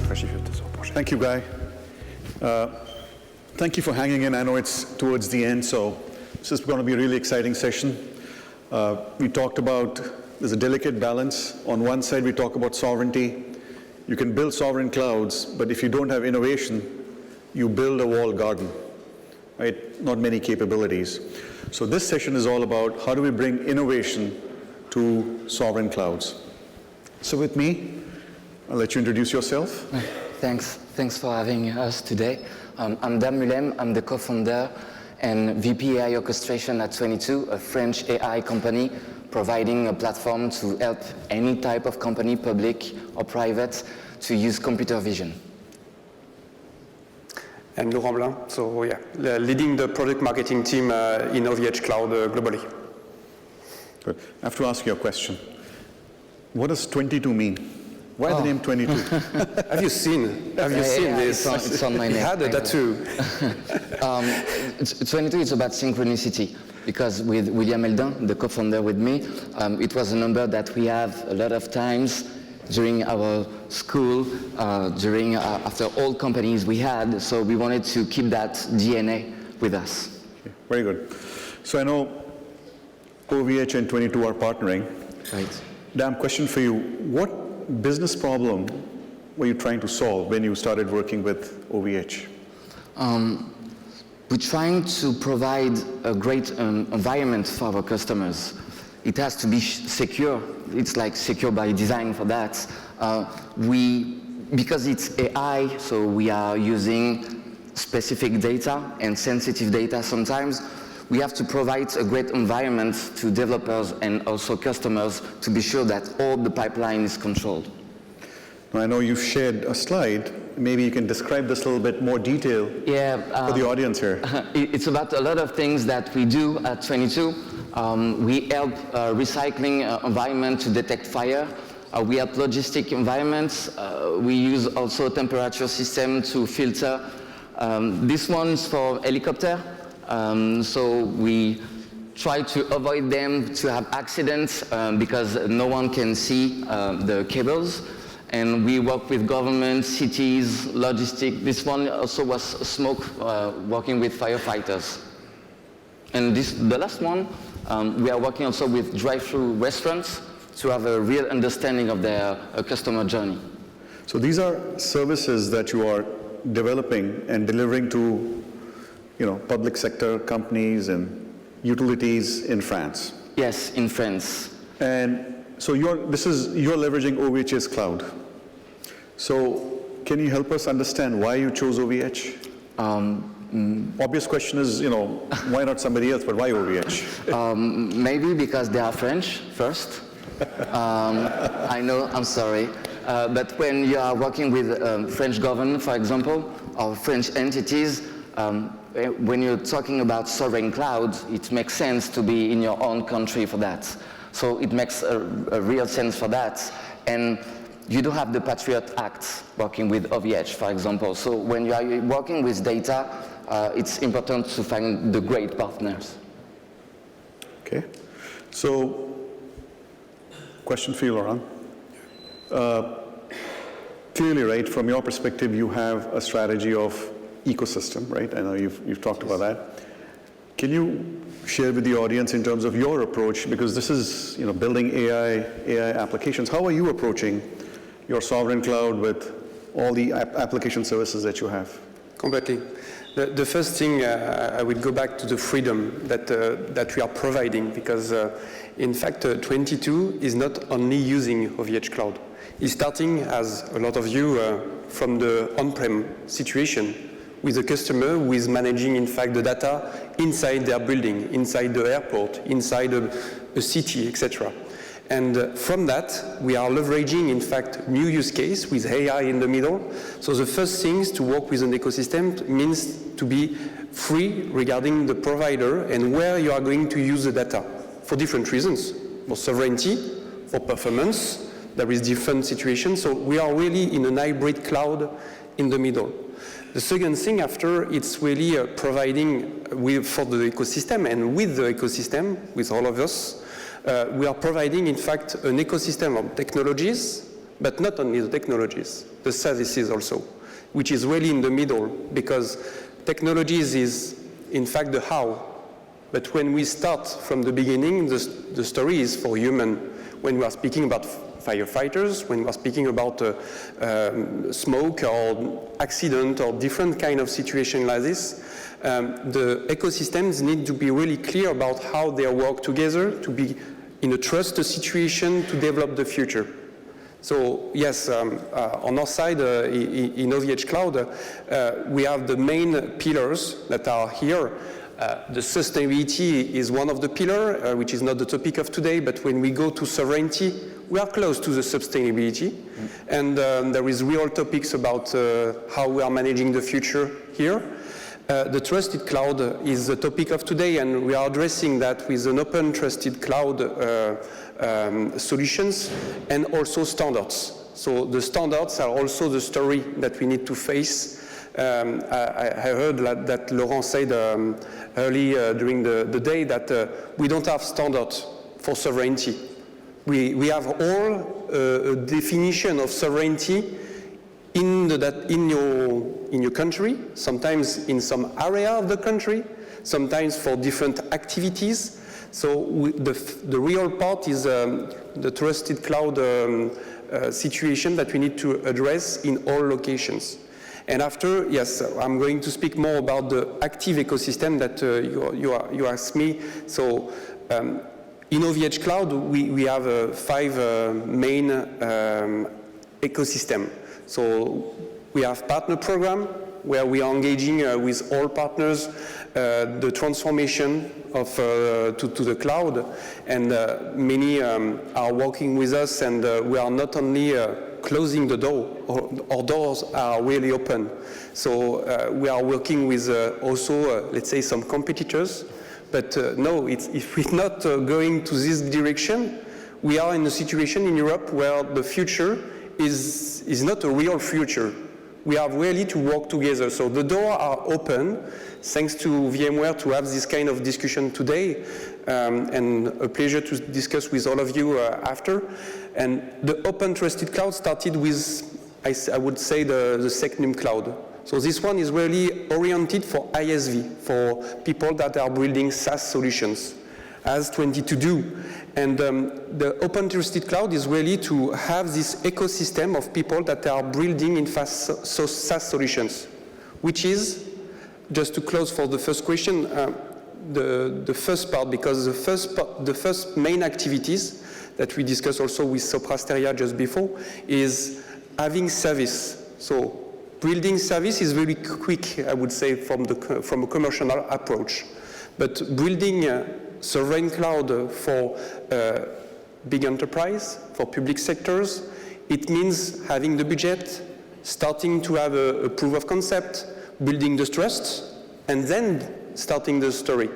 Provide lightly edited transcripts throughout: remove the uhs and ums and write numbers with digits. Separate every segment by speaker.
Speaker 1: Thank you, Guy. Thank you for hanging in. I know it's towards the end, so this is going to be a really exciting session. We talked about there's a delicate balance. On one side, we talk about sovereignty. You can build sovereign clouds, but if you don't have innovation, you build a walled garden, right? Not many capabilities. So this session is all about how do we bring innovation to sovereign clouds. So with me, I'll let you introduce yourself.
Speaker 2: Thanks for having us today. I'm Dan Mulem. I'm the co-founder and VP AI orchestration at XXII, a French AI company providing a platform to help any type of company, public or private, to use computer vision.
Speaker 3: And Laurent Blin, so yeah, leading the product marketing team in OVHCloud globally.
Speaker 1: Good. I have to ask you a question. What does 22 mean? Why the name 22?
Speaker 3: Have you seen this?
Speaker 2: It's on my neck.
Speaker 3: He had a tattoo.
Speaker 2: 22 is about synchronicity, because with William Eldin, the co-founder with me, it was a number that we have a lot of times during our school, after all companies we had, so we wanted to keep that DNA with us.
Speaker 1: Okay, very good. So I know OVH and 22 are partnering.
Speaker 2: Right.
Speaker 1: Dan, question for you. What business problem were you trying to solve when you started working with OVH?
Speaker 2: We're trying to provide a great environment for our customers. It has to be secure. It's like secure by design for that. Because it's AI, so we are using specific data and sensitive data sometimes. We have to provide a great environment to developers and also customers to be sure that all the pipeline is controlled.
Speaker 1: Now, I know you've shared a slide. Maybe you can describe this a little bit more detail for the audience here.
Speaker 2: It's about a lot of things that we do at XXII. We help recycling environment to detect fire. We help logistic environments. We use also temperature system to filter. This one's for helicopter. So we try to avoid them to have accidents because no one can see the cables. And we work with government, cities, logistics. This one also was smoke, working with firefighters. And the last one, we are working also with drive-through restaurants to have a real understanding of their customer journey.
Speaker 1: So these are services that you are developing and delivering to public sector companies and utilities in France.
Speaker 2: Yes, in France.
Speaker 1: And so you're leveraging OVH's cloud. So can you help us understand why you chose OVH? Obvious question is, why not somebody else, but why OVH?
Speaker 2: Maybe because they are French first. I know, I'm sorry. But when you are working with French government, for example, or French entities, when you're talking about sovereign cloud, it makes sense to be in your own country for that. So it makes a real sense for that. And you do have the Patriot Act working with OVH, for example. So when you are working with data, it's important to find the great partners.
Speaker 1: Okay. So, question for you, Laurent. Clearly, right, from your perspective, you have a strategy of ecosystem, right? I know you've talked about that. Can you share with the audience in terms of your approach, because this is building AI applications. How are you approaching your sovereign cloud with all the application services that you have?
Speaker 3: Completely. The first thing, I would go back to the freedom that we are providing, because in fact, XXII is not only using OVHCloud. It's starting, as a lot of you, from the on-prem situation, with a customer who is managing, in fact, the data inside their building, inside the airport, inside a city, etc. And from that, we are leveraging, in fact, new use case with AI in the middle. So the first things to work with an ecosystem means to be free regarding the provider and where you are going to use the data for different reasons. For sovereignty, for performance, there is different situations. So we are really in an hybrid cloud in the middle. The second thing after, it's really providing for the ecosystem, and with the ecosystem, with all of us, we are providing, in fact, an ecosystem of technologies, but not only the technologies, the services also, which is really in the middle, because technologies is in fact the how. But when we start from the beginning, the story is for human. When we are speaking about firefighters, when we are speaking about smoke or accident or different kind of situation like this, the ecosystems need to be really clear about how they work together to be in a trusted situation to develop the future. So yes, on our side in OVHCloud, we have the main pillars that are here. The sustainability is one of the pillars, which is not the topic of today, but when we go to sovereignty, we are close to the sustainability. And there is real topics about how we are managing the future here. The trusted cloud is the topic of today, and we are addressing that with an open trusted cloud solutions and also standards. So the standards are also the story that we need to face. I heard that Laurent said early during the day that we don't have standards for sovereignty. We have all a definition of sovereignty in your country, sometimes in some area of the country, sometimes for different activities. So the real part is the trusted cloud situation that we need to address in all locations. And after, yes, I'm going to speak more about the active ecosystem that you asked me. So in OVHCloud, we have 5 main ecosystem. So we have partner program, where we are engaging with all partners the transformation of to the cloud, and many are working with us, and we are not only closing the door, our doors are really open. So we are working with also, let's say, some competitors, but no, if we're not going to this direction, we are in a situation in Europe where the future is not a real future. We have really to work together. So the doors are open, thanks to VMware to have this kind of discussion today, and a pleasure to discuss with all of you after. And the Open Trusted Cloud started with, I would say, the XXII cloud. So this one is really oriented for ISV, for people that are building SaaS solutions, as 22 do. And the Open Trusted Cloud is really to have this ecosystem of people that are building in SaaS solutions, which is, just to close for the first question, the first part, because the first main activities that we discussed also with Soprasteria just before is having service. So building service is very quick, I would say, from a commercial approach. But building sovereign cloud for big enterprise, for public sectors, it means having the budget, starting to have a proof of concept, building the trust, and then starting the story.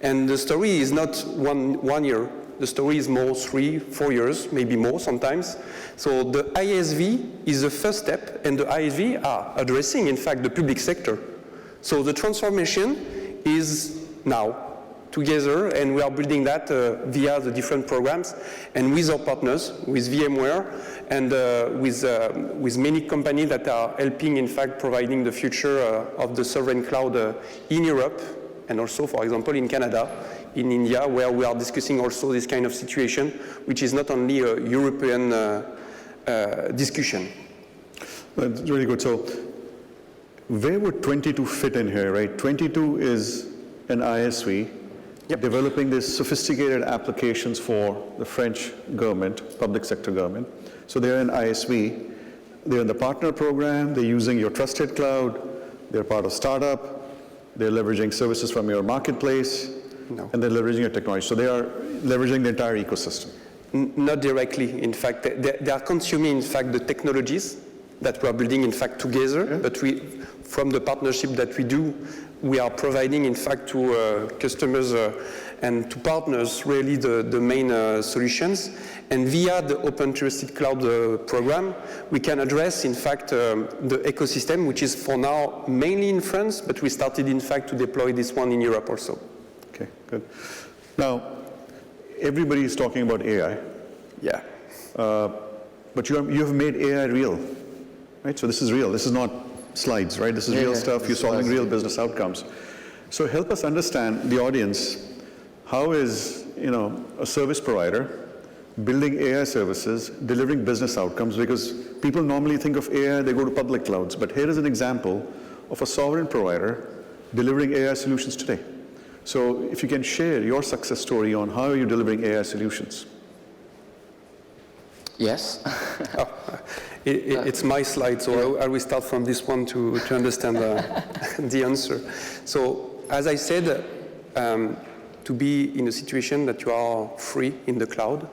Speaker 3: And the story is not one year. The story is more 3-4 years, maybe more sometimes. So the ISV is the first step, and the ISV are addressing, in fact, the public sector. So the transformation is now together, and we are building that via the different programs and with our partners, with VMware, and with many companies that are helping, in fact, providing the future of the sovereign cloud in Europe, and also, for example, in Canada, in India, where we are discussing also this kind of situation, which is not only a European discussion.
Speaker 1: That's really good. So where would 22 fit in here, right? 22 is an ISV, yep, developing these sophisticated applications for the French government, public sector government. So they're an ISV, they're in the partner program, they're using your trusted cloud, they're part of startup, they're leveraging services from your marketplace, and they're leveraging your technology. So they are leveraging the entire ecosystem.
Speaker 3: Not directly, in fact. They are consuming, in fact, the technologies that we are building, in fact, together. Yeah. But from the partnership that we do, we are providing, in fact, to customers and to partners, really the main solutions. And via the Open Trusted Cloud program, we can address, in fact, the ecosystem, which is for now mainly in France, but we started, in fact, to deploy this one in Europe also.
Speaker 1: Okay, good. Now, everybody is talking about AI.
Speaker 3: Yeah.
Speaker 1: But but you have made AI real, right? So this is real. This is not slides, right? This is real stuff. You're solving real business outcomes. So help us understand, the audience, how is, a service provider building AI services, delivering business outcomes, because people normally think of AI, they go to public clouds, but here is an example of a sovereign provider delivering AI solutions today. So if you can share your success story on how are you delivering AI solutions.
Speaker 2: Yes.
Speaker 3: It's my slide, so I will start from this one to understand the answer. So as I said, to be in a situation that you are free in the cloud,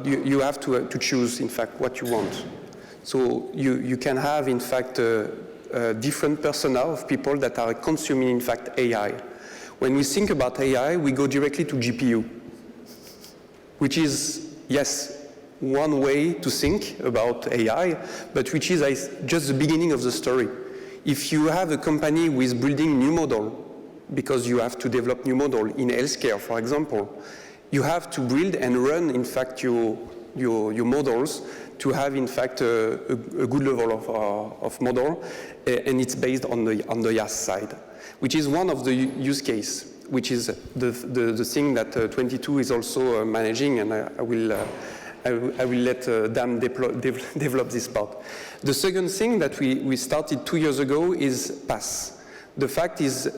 Speaker 3: you have to choose, in fact, what you want. So you can have, in fact, different persona of people that are consuming, in fact, AI. When we think about AI, we go directly to GPU, which is, yes, one way to think about AI, but which is just the beginning of the story. If you have a company who is building new model, because you have to develop new model in healthcare, for example, you have to build and run, in fact, your models to have, in fact, a good level of model, and it's based on the IaaS side, which is one of the use case, which is the thing that 22 is also managing, and I will let Dan develop this part. The second thing that we started 2 years ago is PaaS. The fact is,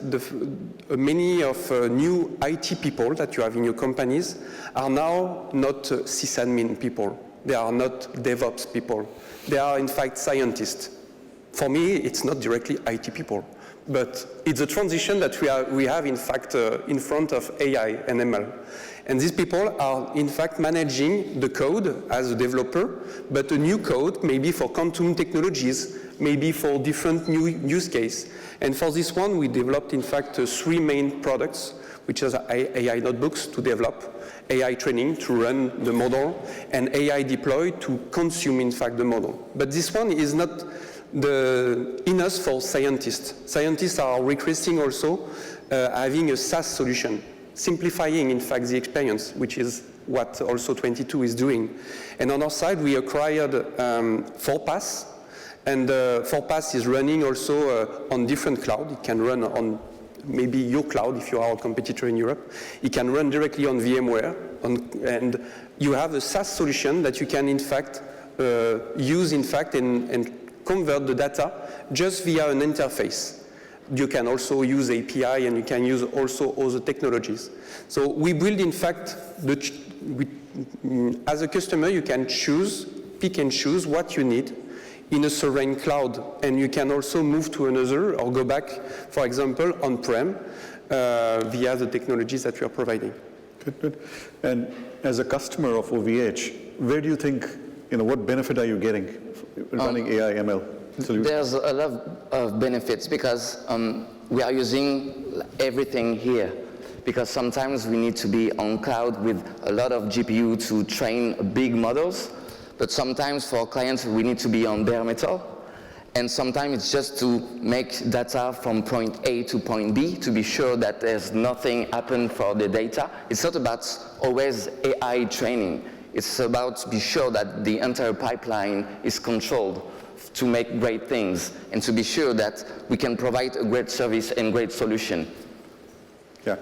Speaker 3: many of new IT people that you have in your companies are now not sysadmin people. They are not DevOps people. They are, in fact, scientists. For me, it's not directly IT people, but it's a transition that we have in fact, in front of AI and ML. And these people are, in fact, managing the code as a developer, but a new code, maybe for quantum technologies, maybe for different new use case. And for this one, we developed, in fact, 3 main products, which are AI notebooks to develop, AI training to run the model, and AI deploy to consume, in fact, the model. But this one is not enough for scientists. Scientists are requesting also having a SaaS solution, simplifying, in fact, the experience, which is what also 22 is doing. And on our side, we acquired 4PaaS, and 4PaaS is running also on different cloud. It can run on maybe your cloud if you are a competitor in Europe. It can run directly on VMware, and you have a SaaS solution that you can, in fact, use, in fact, and convert the data just via an interface. You can also use API, and you can use also other technologies. So we build, in fact, as a customer, you can pick and choose what you need in a sovereign cloud, and you can also move to another or go back, for example, on-prem via the technologies that we are providing.
Speaker 1: Good. And as a customer of OVH, where do you think, what benefit are you getting running AI ML solutions?
Speaker 2: There's a lot of benefits because we are using everything here. Because sometimes we need to be on cloud with a lot of GPU to train big models, but sometimes for clients we need to be on bare metal, and sometimes it's just to make data from point A to point B to be sure that there's nothing happen for the data. It's not about always AI training. It's about to be sure that the entire pipeline is controlled to make great things and to be sure that we can provide a great service and great solution.
Speaker 1: Yeah,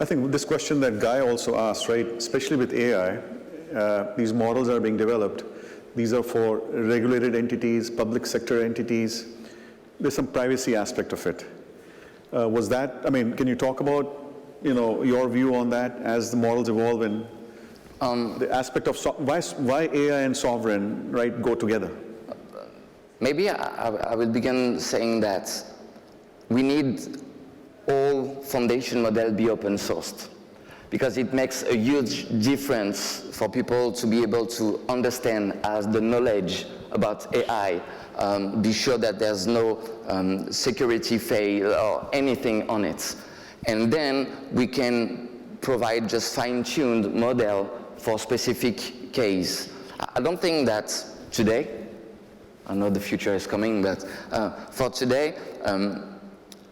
Speaker 1: I think this question that Guy also asked, right, especially with AI, these models are being developed. These are for regulated entities, public sector entities. There's some privacy aspect of it. Can you talk about, your view on that as the models evolve and the aspect of why AI and sovereign, right, go together?
Speaker 2: Maybe I will begin saying that we need all foundation model be open sourced, because it makes a huge difference for people to be able to understand as the knowledge about AI, be sure that there's no security fail or anything on it. And then we can provide just fine-tuned model for specific case. I don't think that today, I know the future is coming, but for today,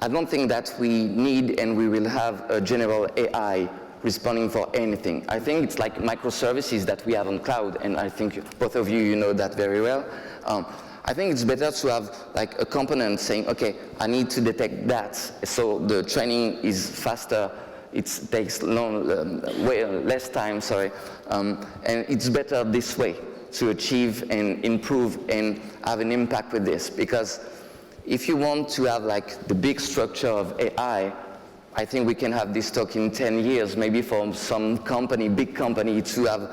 Speaker 2: I don't think that we need and we will have a general AI responding for anything. I think it's like microservices that we have on cloud, and I think both of you know that very well. I think it's better to have like a component saying, okay, I need to detect that, so the training is faster, it takes way less time, and it's better this way to achieve and improve and have an impact with this, because if you want to have like the big structure of AI, I think we can have this talk in 10 years, maybe for some company, big company, to have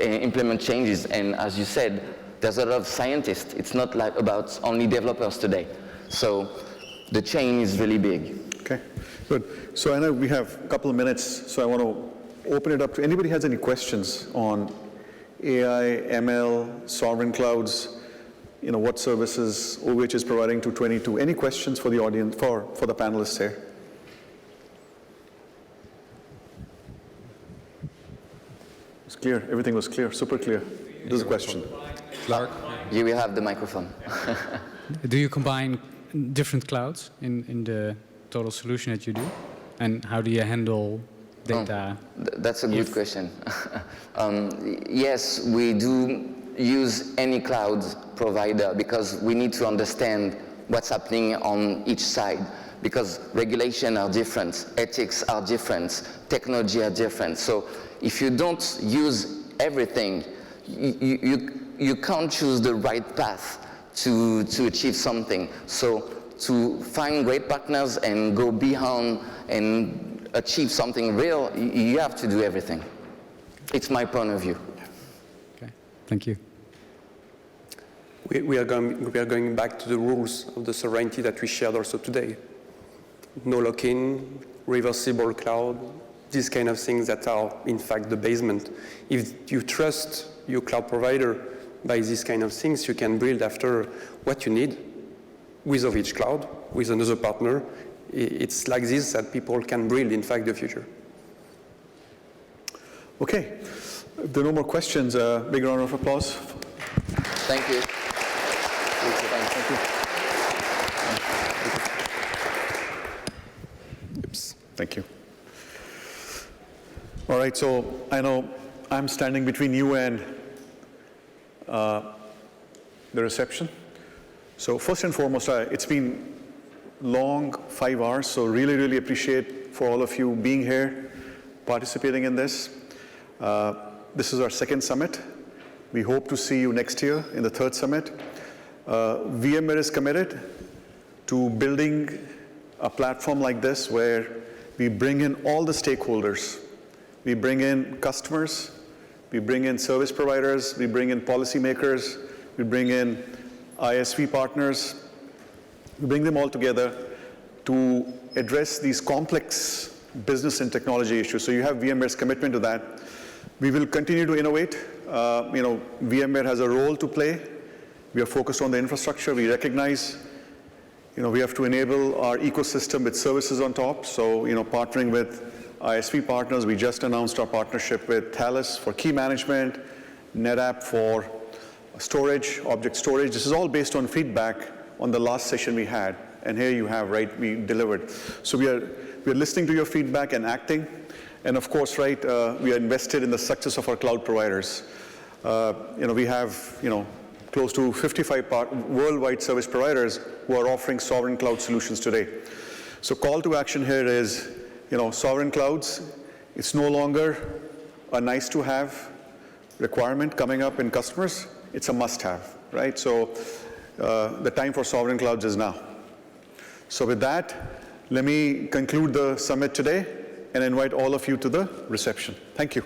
Speaker 2: implement changes. And as you said, there's a lot of scientists. It's not like about only developers today. So the change is really big.
Speaker 1: Okay, good. So I know we have a couple of minutes, so I want to open it up to anybody has any questions on AI, ML, sovereign clouds, what services OVH is providing to 22. Any questions for the audience, for the panelists here? It's clear, everything was clear, super clear. There's a question.
Speaker 4: Clark?
Speaker 2: You will have the microphone.
Speaker 5: Do you combine different clouds in the total solution that you do? And how do you handle data?
Speaker 2: That's a good question. Yes, we do use any cloud provider because we need to understand what's happening on each side, because regulations are different, ethics are different, technology are different. So if you don't use everything, you can't choose the right path to achieve something. So to find great partners and go beyond and achieve something real, you have to do everything. It's my point of view.
Speaker 5: Okay, thank you.
Speaker 3: We are going back to the rules of the sovereignty that we shared also today. No lock-in, reversible cloud, these kind of things that are in fact the basement. If you trust your cloud provider by these kind of things, you can build after what you need with OVHCloud, with another partner. It's like this that people can build, in fact, the future.
Speaker 1: Okay, if there are no more questions, big round of applause.
Speaker 2: Thank you.
Speaker 1: Thank you. Oops. Thank you. All right, so I know I'm standing between you and the reception. So first and foremost, it's been long, 5 hours, so really, really appreciate for all of you being here, participating in this. This is our second summit. We hope to see you next year in the third summit. VMware is committed to building a platform like this where we bring in all the stakeholders. We bring in customers, we bring in service providers, we bring in policymakers, we bring in ISV partners. We bring them all together to address these complex business and technology issues. So you have VMware's commitment to that. We will continue to innovate. VMware has a role to play. We are focused on the infrastructure. We recognize, we have to enable our ecosystem with services on top. So, partnering with ISV partners, we just announced our partnership with Thales for key management, NetApp for storage, object storage. This is all based on feedback on the last session we had. And here you have, right, we delivered. So we are listening to your feedback and acting. And of course, right, we are invested in the success of our cloud providers. We have, close to 55 worldwide service providers who are offering sovereign cloud solutions today. So call to action here is, sovereign clouds, it's no longer a nice to have requirement coming up in customers, it's a must have, right? So the time for sovereign clouds is now. So with that, let me conclude the summit today and invite all of you to the reception. Thank you.